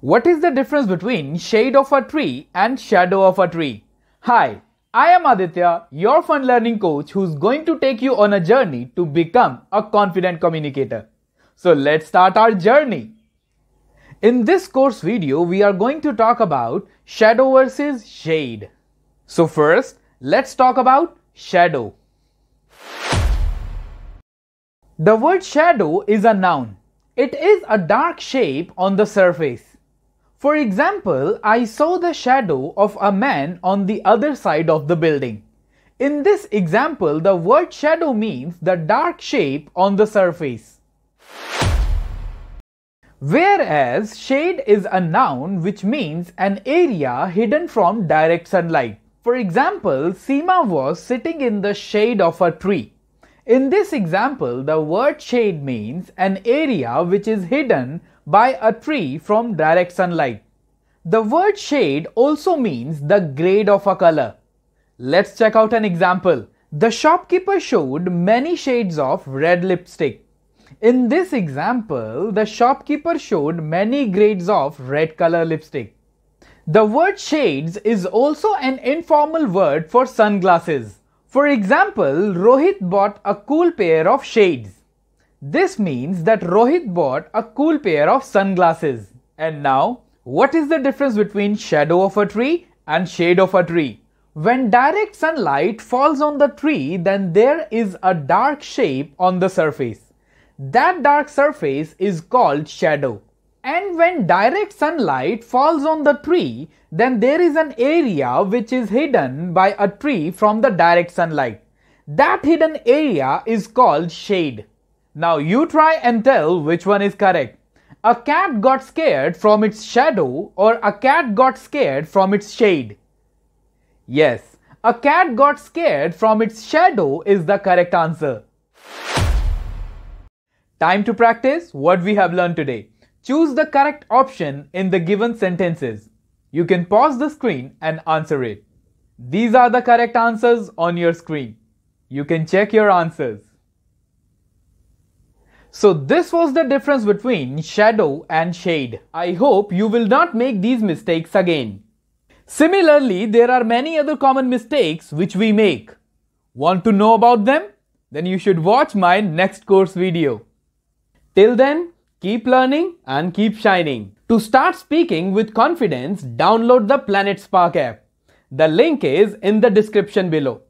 What is the difference between shade of a tree and shadow of a tree? Hi, I am Aditya, your fun learning coach who's going to take you on a journey to become a confident communicator. So let's start our journey. In this course video, we are going to talk about shadow versus shade. So first, let's talk about shadow. The word shadow is a noun. It is a dark shape on the surface. For example, I saw the shadow of a man on the other side of the building. In this example, the word shadow means the dark shape on the surface. Whereas shade is a noun which means an area hidden from direct sunlight. For example, Seema was sitting in the shade of a tree. In this example, the word shade means an area which is hidden by a tree from direct sunlight. The word shade also means the grade of a color. Let's check out an example. The shopkeeper showed many shades of red lipstick. In this example, the shopkeeper showed many grades of red color lipstick. The word shades is also an informal word for sunglasses. For example, Rohit bought a cool pair of shades. This means that Rohit bought a cool pair of sunglasses. And now, what is the difference between shadow of a tree and shade of a tree? When direct sunlight falls on the tree, then there is a dark shape on the surface. That dark surface is called shadow. And when direct sunlight falls on the tree, then there is an area which is hidden by a tree from the direct sunlight. That hidden area is called shade. Now you try and tell which one is correct. A cat got scared from its shadow or a cat got scared from its shade? Yes, a cat got scared from its shadow is the correct answer. Time to practice what we have learned today. Choose the correct option in the given sentences. You can pause the screen and answer it. These are the correct answers on your screen. You can check your answers. So this was the difference between shadow and shade. I hope you will not make these mistakes again. Similarly, there are many other common mistakes which we make. Want to know about them? Then you should watch my next course video. Till then, keep learning and keep shining. To start speaking with confidence, download the PlanetSpark app. The link is in the description below.